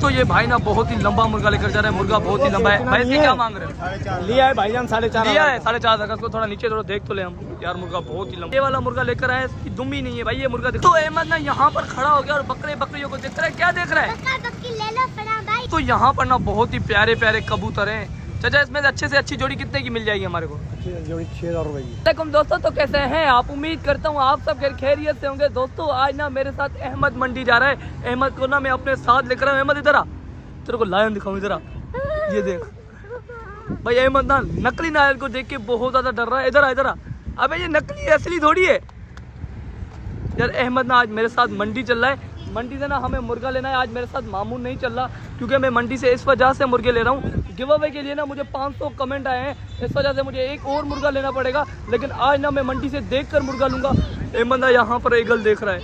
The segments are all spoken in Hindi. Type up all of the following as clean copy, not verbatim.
तो ये भाई ना बहुत ही लंबा मुर्गा लेकर जा रहे हैं। मुर्गा बहुत ही लंबा है। भाई इसके क्या मांग रहे हैं? लिया है भाईजान 4.5 लिया है 4.5 को थोड़ा नीचे थोड़ा देख तो ले हम यार। मुर्गा बहुत ही लंबा, ये वाला मुर्गा लेकर आए, इसकी दुम ही नहीं है भाई ये मुर्गा। तो अहमद ना यहाँ पर खड़ा हो गया और बकरियों को देख रहा है। क्या देख रहा है? तो यहाँ पर ना बहुत ही प्यारे प्यारे कबूतर हैं। चाचा इसमें अच्छे से अच्छी जोड़ी कितने की मिल जाएगी हमारे को? जोड़ी 6000 रुपए की। वालेकुम दोस्तों, तो कैसे हैं आप? उम्मीद करता हूँ आप सब खैरियत से होंगे। दोस्तों आज ना मेरे साथ अहमद मंडी जा रहा है। अहमद को ना मैं अपने साथ लेकर आया हूँ। अहमद इधर आ, तेरे को लायन दिखाऊं, इधर आ। ये देख भाई, अहमद ना नकली नायर को देख के बहुत ज्यादा डर रहा है। इधर आ, इधर आ। अबे ये नकली है, असली थोड़ी है यार। अहमद ना आज मेरे साथ मंडी चल रहा है। मंडी से ना हमें मुर्गा लेना है। आज मेरे साथ मामून नहीं चल रहा क्योंकि मैं मंडी से इस वजह से मुर्गे ले रहा हूँ। गिव अवे के लिए ना मुझे 500 कमेंट आए हैं, इस वजह से मुझे एक और मुर्गा लेना पड़ेगा। लेकिन आज ना मैं मंडी से देखकर मुर्गा लूंगा। अहमद ना यहाँ पर ईगल देख रहा है।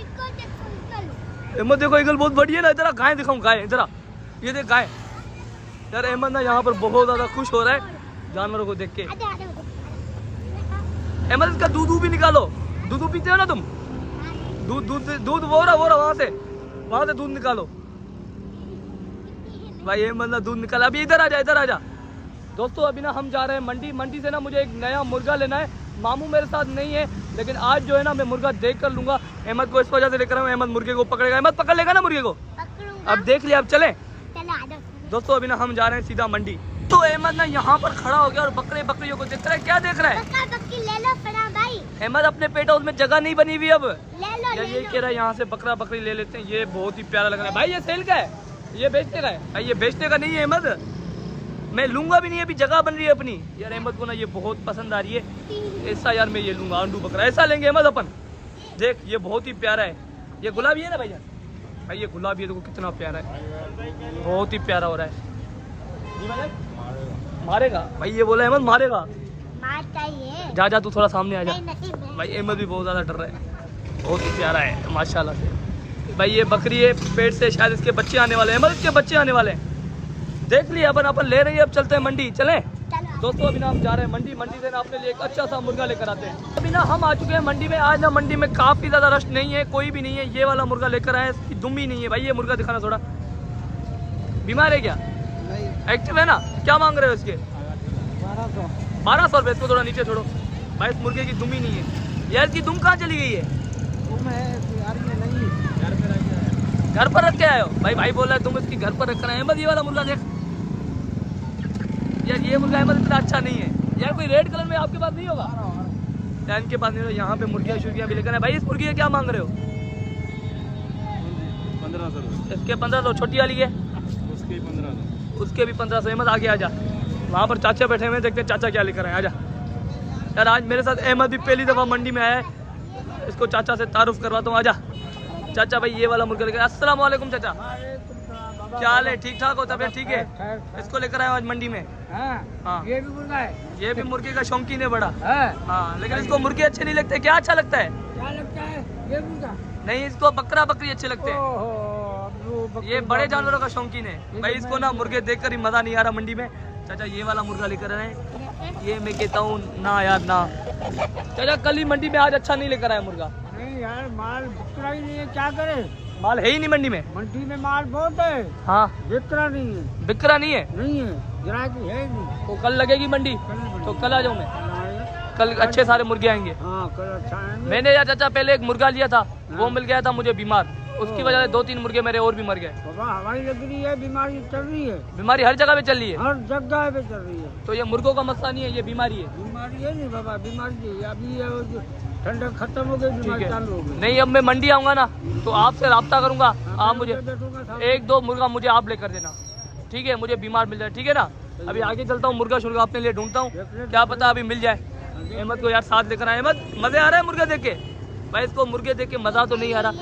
अहमद देखो ईगल बहुत बड़ी है ना। इधर गाय दिखाऊं, गाय इधर आ, ये देख गाय यार। अहमद ना यहाँ पर बहुत ज्यादा खुश हो रहा है जानवरों को देख के। अहमद इसका दूध भी निकालो। दूध पीते हो ना तुम? दूध वो रहा वहां से दूध निकालो भाई। अहमद ना दूध निकाला। अभी इधर आ जा, इधर आ जा। दोस्तों अभी ना हम जा रहे हैं मंडी। मंडी से ना मुझे एक नया मुर्गा लेना है। मामू मेरे साथ नहीं है, लेकिन आज जो है ना मैं मुर्गा देख कर लूंगा। अहमद को इस वजह से लेकर आऊँ, अहमद मुर्गे को पकड़ेगा। अहमद पकड़ लेगा ना मुर्गे को? अब देख लिया, अब चले। दोस्तों अभी ना हम जा रहे हैं सीधा मंडी। तो अहमद ना यहाँ पर खड़ा हो गया और बकरियों को देख रहा है। क्या देख रहा है? अहमद अपने पेट हाउस में जगह नहीं बनी हुई अब यार। ये कह रहा है यहाँ से बकरी ले लेते हैं। ये बहुत ही प्यारा लग रहा है भाई। ये सेल का है, ये बेचने का है भाई। ये बेचने का नहीं है अहमद, मैं लूंगा भी नहीं। अभी जगह बन रही है अपनी यार। अहमद को ना ये बहुत पसंद आ रही है। ऐसा यार मैं ये लूंगा, आंडू बकरा ऐसा लेंगे अहमद अपन। देख ये बहुत ही प्यारा है। ये गुलाबी है ना भाई भाई, ये गुलाबी है। देखो कितना प्यारा है, बहुत ही प्यारा हो रहा है। मारेगा भाई, ये बोला अहमद मारेगा। जा जा तू थोड़ा सामने आ जा भाई। अहमद भी बहुत ज्यादा डर रहा है। बहुत ही प्यारा है माशाल्लाह से भाई। ये बकरी है, पेट से शायद इसके बच्चे आने वाले हैं। अहमद इसके बच्चे आने वाले हैं। देख लिया अपन ले रही है। अब चलते हैं मंडी, चलें दोस्तों। अभी ना हम जा रहे हैं मंडी। मंडी से ना अपने लिए एक अच्छा सा मुर्गा लेकर आते हैं। अभी ना हम आ चुके हैं मंडी में। आज ना मंडी में काफी ज्यादा रश नहीं है, कोई भी नहीं है। ये वाला मुर्गा लेकर आए, इसकी दुम ही नहीं है भाई। ये मुर्गा दिखाना थोड़ा। बीमार है क्या? नहीं, एक्टिव है ना। क्या मांग रहे हो इसके? 1200 रुपये। इसको थोड़ा नीचे छोड़ो भाई। इस मुर्गे की दुम ही नहीं है यार। इसकी दुम कहाँ चली गई है? घर पर रख के आए हो भाई? भाई बोल रहा है तुम इसकी घर पर रखना है। अहमद ये वाला मुर्गा देख यार। ये मुर्गा अहमद इतना अच्छा नहीं है यार। कोई रेड कलर में आपके पास नहीं होगा यार? इनके पास नहीं होगा। यहाँ पे मुर्गियाँ शुर्गियाँ भी लेकर है भाई। इस मुर्गी के क्या मांग रहे हो? 1500 रुपये। इसके 1500। छोटी वाली है उसके 1500। उसके भी 1500। अहमद आगे आ जा, वहाँ पर चाचा बैठे हुए, देखते हैं चाचा क्या लेकर आए। आजा यार। आज मेरे साथ अहमद भी पहली दफ़ा मंडी में आया है। इसको चाचा से तारुफ करवाता हूँ। आजा चाचा भाई, ये वाला मुर्गा लेकर। अस्सलाम वालेकुम चाचा, क्या हाल है? ठीक ठाक हो? तबियत ठीक है? इसको लेकर आए आज मंडी में। हाँ ये भी मुर्गा है। ये भी मुर्गे का शौकीन है बड़ा। हाँ, हाँ लेकिन इसको मुर्गे अच्छे नहीं लगते। क्या अच्छा लगता है? क्या लगता है? ये मुर्गा नहीं, इसको बकरी अच्छे लगते हैं। ये बड़े जानवरों का शौकीन है भाई। इसको ना मुर्गे देखकर ही मजा नहीं आ रहा मंडी में। चाचा ये वाला मुर्गा लेकर आए। ये मैं कहता हूँ ना यार ना। चाचा कल ही मंडी में आज अच्छा नहीं लेकर आया मुर्गा। नहीं यार, माल बिकरा ही नहीं है, क्या करे? माल है ही नहीं मंडी में। मंडी में माल बहुत है। हाँ बिकरा नहीं है। बिकरा नहीं है? नहीं है, ग्राहकी है नहीं। तो कल लगेगी मंडी, तो कल आ जाऊँ मैं। कल अच्छे सारे मुर्गे आएंगे। हाँ कल अच्छा है। मैंने यार चाचा पहले एक मुर्गा लिया था, वो मिल गया था मुझे बीमार। उसकी वजह से 2-3 मुर्गे मेरे और भी मर गए। बाबा हवाई लग रही है, बीमारी चल रही है। बीमारी हर जगह पे चल रही है। हर जगह पे चल रही है। तो ये मुर्गों का मसला नहीं है, ये बीमारी है। बीमारी है नहीं बाबा, बीमारी है। अभी ठंडक खत्म हो गई, बीमारी चालू हो गई। नहीं अब मैं मंडी आऊंगा ना तो आपसे रब्ता करूंगा। आप मुझे 1-2 मुर्गा मुझे आप लेकर देना, ठीक है? मुझे बीमार मिल जाए, ठीक है ना? अभी आगे चलता हूँ, मुर्गा शुर्गा अपने लिए ढूंढता हूँ, क्या पता अभी मिल जाए। अहमद को यार साथ लेकर आए। अहमद मजे आ रहा है मुर्गा देख के भाई? इसको मुर्गे देख के मजा तो नहीं आ रहा।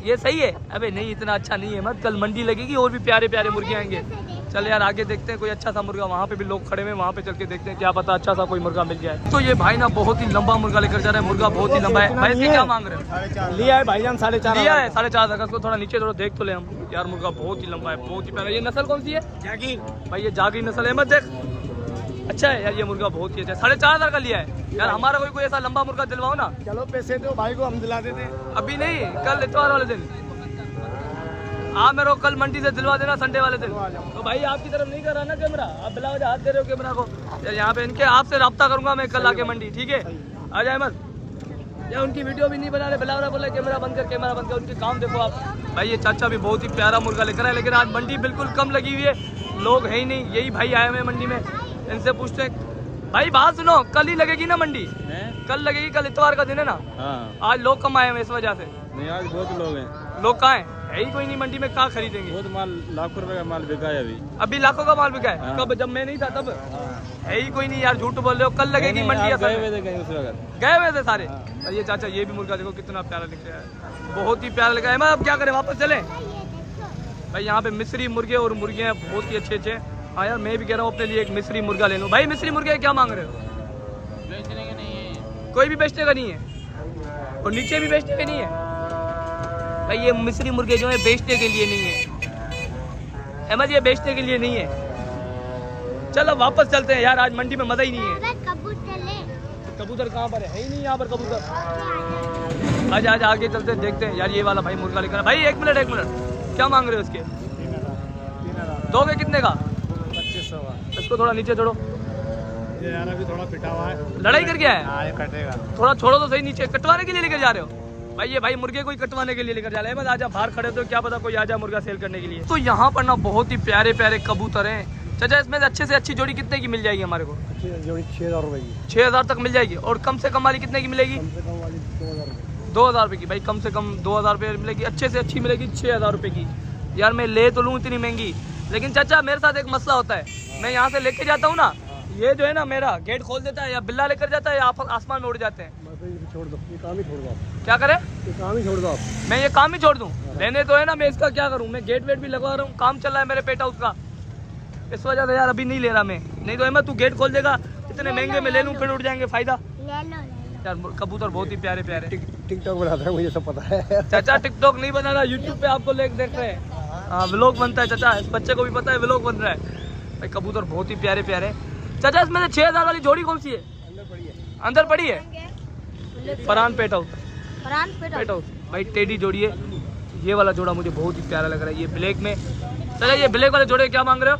ये सही है? अबे नहीं, इतना अच्छा नहीं है। मत कल मंडी लगेगी और भी प्यारे प्यारे मुर्गे आएंगे। चल यार आगे देखते हैं कोई अच्छा सा मुर्गा। वहाँ पे भी लोग खड़े हुए, वहाँ पे चल के देखते हैं, क्या पता अच्छा सा कोई मुर्गा मिल जाए। तो ये भाई ना बहुत ही लंबा मुर्गा लेकर जा रहे हैं। मुर्गा बहुत ही लंबा है भाई। इसके क्या मांग रहे हैं? लिया है भाईजान 4.5। लिया है 4.5 को थोड़ा नीचे थोड़ा देख तो ले हम यार। मुर्गा बहुत ही लंबा है, बहुत ही प्यारा। ये नस्ल कौन सी है? जागीर भाई ये जागीर नस्ल है। मत देख अच्छा है यार। ये मुर्गा बहुत ही अच्छा है। 4.5 का लिया है यार। हमारा कोई ऐसा लंबा मुर्गा दिलवाओ ना। चलो पैसे दो भाई को, हम दिला देते हैं। अभी नहीं, कल इतवार वाले दिन। आप मेरे को कल मंडी से दिलवा देना संडे वाले दिन। तो भाई आपकी तरफ नहीं कर रहा ना कैमरा, आप बिला वजह हाथ दे रहे हो कैमरा को। यार यहाँ पे इनके आपसे रब्ता करूंगा मैं कल आके मंडी, ठीक है? आ जाए मत या उनकी वीडियो भी नहीं बना रहे, बिलावरा बोले कैमरा बंद कर, उनके काम देखो आप। भाई ये चाचा भी बहुत ही प्यारा मुर्गा लेकर आए, लेकिन आज मंडी बिल्कुल कम लगी हुई है, लोग है ही नहीं। यही भाई आए हुए हैं मंडी में, इनसे पूछते हैं। भाई बात सुनो, कल ही लगेगी ना मंडी? कल लगेगी, कल इतवार का दिन है ना। आज लोग कम आए हुए इस वजह से। नहीं आज बहुत लोग हैं। लोग कहाँ हैं? है ही कोई नहीं मंडी में, कहाँ खरीदेंगे? बहुत माल, लाखों रुपए का माल बिका है अभी लाखों का माल बिका है। कब? जब मैं नहीं था तब। है ही कोई नहीं यार, झूठ बोल रहे हो। कल लगेगी मंडी। गए हुए थे कहीं उस वक्त, गए हुए थे सारे। और ये चाचा ये भी मुर्गा देखो कितना प्यारा दिख रहा है, बहुत ही प्यारा लगा है। मैं अब क्या करें, वापस चले? भाई यहाँ पे मिस्री मुर्गे और मुर्गे हैं बहुत ही अच्छे अच्छे। हाँ यार मैं भी कह रहा हूँ अपने लिए एक मिस्री मुर्गा ले लूँ। भाई मिस्री मुर्गे क्या मांग रहे हो? बेचने के नहीं है, कोई भी बेचने का नहीं है, और नीचे भी बेचने के नहीं है। भाई ये मिस्री मुर्गे जो है बेचने के लिए नहीं है अहमद, ये बेचने के लिए नहीं है। चलो वापस चलते हैं यार, आज मंडी में मजा ही नहीं है। कबूतर कहाँ पर है ही नहीं यहाँ पर कबूतर। आज आज आगे चलते हैं, देखते हैं यार। ये वाला भाई मुर्गा लेकर भाई, एक मिनट क्या मांग रहे हो इसके? दोगे कितने का? 2500 का। इसको थोड़ा नीचे छोड़ो, ये यार अभी थोड़ा पिटा हुआ है, लड़ाई करके आया है। हाँ ये कटेगा। थोड़ा छोड़ो तो सही, नीचे कटवाने के लिए लेकर जा रहे हो? भाई ये भाई मुर्गे को ही कटवाने के लिए लेकर जा रहे हैं। बस आजा, बाहर खड़े तो क्या पता कोई आजा मुर्गा सेल करने के लिए। तो यहाँ पर ना बहुत ही प्यारे प्यारे कबूतर हैं। चाचा इसमें से अच्छे से अच्छी जोड़ी कितने की मिल जाएगी हमारे को? जोड़ी 6000 रुपए की। 6000 तक मिल जाएगी। और कम से कम वाली कितने की मिलेगी? कम से कम वाली 2000 रुपए। 2000 रुपये की। भाई कम से कम 2000 रुपये मिलेगी, अच्छे से अच्छी मिलेगी 6000 रुपये की। यार मैं ले तो लूँ इतनी महंगी, लेकिन चाचा मेरे साथ एक मसला होता है। मैं यहाँ से लेके जाता हूँ ना, ये जो है ना मेरा गेट खोल देता है, या बिल्ला लेकर जाता है, या आसमान में उड़ जाते हैं। छोड़ दो, ये काम ही छोड़ दो आप। क्या करे? ये काम ही छोड़ दो आप। मैं ये काम ही छोड़ दूँ? लेने तो है ना, मैं इसका क्या करूँ? मैं गेट वेट भी लगवा रहा हूँ, काम चल रहा है मेरे पेट हाउस का, इस वजह से यार अभी नहीं ले रहा मैं। नहीं तो अहमद तू गेट खोल देगा, इतने महंगे में ले लूँ, फिर उड़ जाएंगे, फायदा। यार कबूतर बहुत ही प्यारे प्यारे। टिकटॉक बनाता है, मुझे सब पता है। चाचा टिकटॉक नहीं बना रहा, यूट्यूब पे आपको लोग देख रहे हैं। हाँ व्लॉग बनता है चाचा, इस बच्चे को भी पता है व्लॉग बन रहा है। भाई कबूतर बहुत ही प्यारे प्यारे। चाचा इसमें से 6000 वाली जोड़ी कौन सी है? अंदर पड़ी है। फरहान पेट हाउस, पेट हाउस। भाई टेडी जोड़ी है। ये वाला जोड़ा मुझे बहुत ही प्यारा लग रहा है, ये ब्लैक में। चाचा ये ब्लैक वाले जोड़े क्या मांग रहे हो?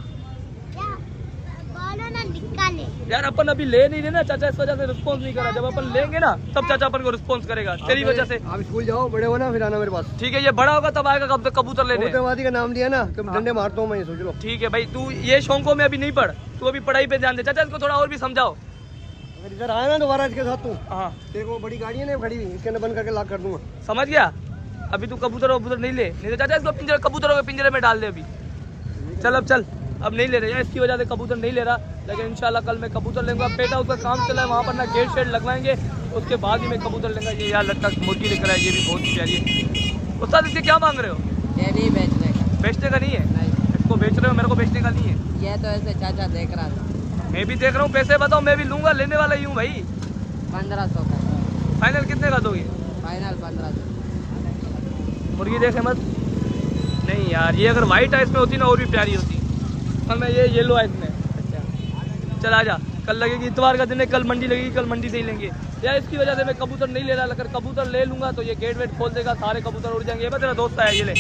यार अपन अभी ले नहीं रहे ना चाचा, इस वजह से रिस्पॉन्स नहीं करा। जब अपन लेंगे ना तब चाचा अपन को रिस्पॉन्स करेगा, तेरी वजह से। आप स्कूल जाओ, बड़े हो ना, फिर आना मेरे पास। ठीक है, ये बड़ा होगा तब आएगा कब तक कबूतर लेने। वादी का नाम दिया ना, कब डंडे मारता हूँ मैं, सोच लो। ठीक है भाई, तू ये शौकों में अभी नहीं पढ़, तू अभी पढ़ाई पे ध्यान दे। चाचा इसको थोड़ा और भी समझाओ। अगर इधर आया ना दोबारा इसके साथ तू, हाँ देखो बड़ी गाड़ी है ना खड़ी हुई, इसके अंदर बंद करके लॉक कर दूंगा। समझ गया? अभी तू कबूतर वबूतर नहीं ले, नहीं तो चाचा इसको पिंजरे, कबूतरों के पिंजरे में डाल दे अभी। चल अब चल, अब नहीं ले रहे यार, इसकी वजह से कबूतर नहीं ले रहा, लेकिन इंशाल्लाह कल मैं कबूतर लेंगे। पेटा उसका काम चला है, वहाँ पर ना गेट शेड लगवाएंगे, उसके बाद ही मैं कबूतर लेंगे। ये यार लड़का मुर्गी लेकर आया, ये भी बहुत प्यारी है। उस्ताद इससे क्या मांग रहे हो? ये नहीं बेचने का। बेचने का नहीं है? नहीं, इसको बेच रहे हो, मेरे को बेचने का नहीं है। ये तो ऐसे चाचा देख रहा था। मैं भी देख रहा हूँ, पैसे बताओ, मैं भी लूंगा, लेने वाला ही हूँ भाई। 1500 का फाइनल कितने का दोगे? फाइनल 1500। मुर्गी देखे मत। नहीं यार, ये अगर वाइट आइस में होती ना और भी प्यारी होती। कल मैं ये येलो आइस में। अच्छा चल आजा, कल लगेगी, इतवार का दिन है, कल मंडी लगेगी, कल मंडी से ही लेंगे। यार इसकी वजह से मैं कबूतर नहीं ले रहा, अगर कबूतर ले लूंगा तो ये गेट वेट खोल देगा, सारे कबूतर उड़ जाएंगे। ये तेरा दोस्त आया, ये ले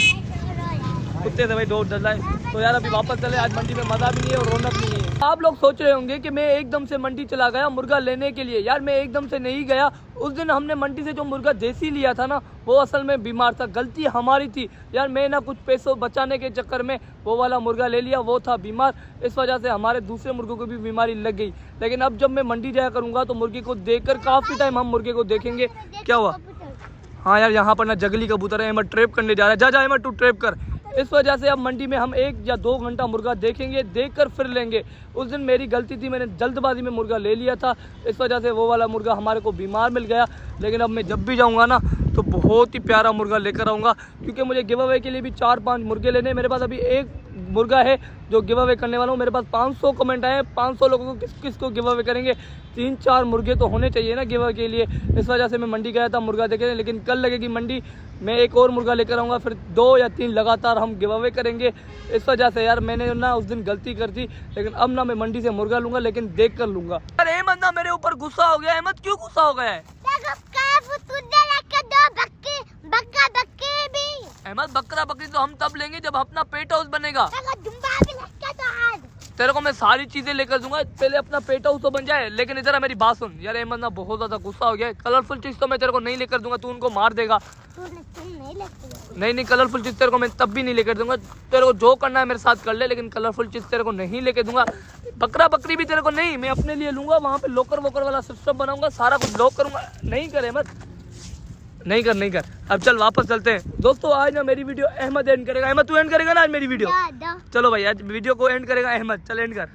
कुत्ते से भाई डोर डर रहा है। तो यार अभी वापस चले, आज मंडी में मजा भी नहीं है और रौनक नहीं है। आप लोग सोच रहे होंगे कि मैं एकदम से मंडी चला गया मुर्गा लेने के लिए। यार मैं एकदम से नहीं गया। उस दिन हमने मंडी से जो मुर्गा देसी लिया था ना, वो असल में बीमार था, गलती हमारी थी यार। मैं ना कुछ पैसों बचाने के चक्कर में वो वाला मुर्गा ले लिया, वो था बीमार, इस वजह से हमारे दूसरे मुर्गों को भी बीमारी लग गई। लेकिन अब जब मैं मंडी जाया करूँगा तो मुर्गी को देखकर काफ़ी टाइम हम मुर्गे को देखेंगे। क्या हुआ? हाँ यार यहाँ पर ना जंगली कबूतर है, अहमद ट्रैप करने जा रहा है। जा जा अहमद, तू ट्रैप कर। इस वजह से अब मंडी में हम 1 या 2 घंटा मुर्गा देखेंगे, देखकर फिर लेंगे। उस दिन मेरी गलती थी, मैंने जल्दबाजी में मुर्गा ले लिया था, इस वजह से वो वाला मुर्गा हमारे को बीमार मिल गया। लेकिन अब मैं जब भी जाऊंगा ना तो बहुत ही प्यारा मुर्गा लेकर आऊँगा, क्योंकि मुझे गिव अवे के लिए भी 4-5 मुर्गे लेने। मेरे पास अभी एक मुर्गा है जो गिव अवे करने वाला हूँ। मेरे पास 500 कमेंट आए हैं, 500 लोगों को किस किस को गिव अवे करेंगे। 3-4 मुर्गे तो होने चाहिए ना गिव अवे के लिए। इस वजह से मैं मंडी गया था मुर्गा देखे, लेकिन कल लगेगी मंडी, मैं एक और मुर्गा लेकर आऊँगा, फिर 2 या 3 लगातार हम गिव अवे करेंगे। इस वजह से यार मैंने ना उस दिन गलती कर दी, लेकिन अब ना मैं मंडी से मुर्गा लूंगा, लेकिन देख कर लूंगा। अरे अहमद ना मेरे ऊपर गुस्सा हो गया। अहमद क्यों गुस्सा हो गया है? अहमद बकरा बकरी तो हम तब लेंगे जब अपना पेट हाउस बनेगा। तेरे को मैं सारी चीजें लेकर दूंगा, पहले अपना पेट हाउस तो बन जाए। लेकिन इधर मेरी बात सुन यार, अहमद ना बहुत ज्यादा गुस्सा हो गया है। कलरफुल चीज तो मैं तेरे को नहीं लेकर दूंगा, तू उनको मार देगा। नहीं कलरफुल चीज तेरे को मैं तब भी नहीं लेकर दूंगा। तेरे को जो करना है मेरे साथ कर ले, लेकिन कलरफुल चीज तेरे को नहीं लेकर दूंगा। बकरा बकरी भी तेरे को नहीं, मैं अपने लिए लूंगा। वहाँ पे लॉकर वोकर वाला सिस्टम बनाऊंगा, सारा कुछ लॉक करूंगा। नहीं कर अहमद, नहीं कर। अब चल वापस चलते हैं। दोस्तों आज ना मेरी वीडियो अहमद एंड करेगा। अहमद तू एंड करेगा ना आज मेरी वीडियो? चलो भाई आज वीडियो को एंड करेगा अहमद, चल एंड कर।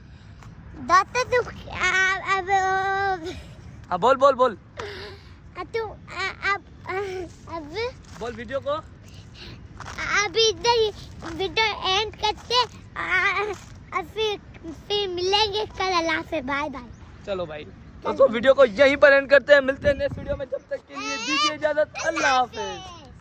हाँ बोल बोल वीडियो को। अभी इधर वीडियो एंड करते फिर मिलेंगे कल। अल्लाह हाफ़िज़, बाय बाय। चलो भाई तो वीडियो को यहीं पर एंड करते हैं, मिलते हैं नेक्स्ट वीडियो में। जब तक के लिए दीजिए इजाजत, अल्लाह हाफिज।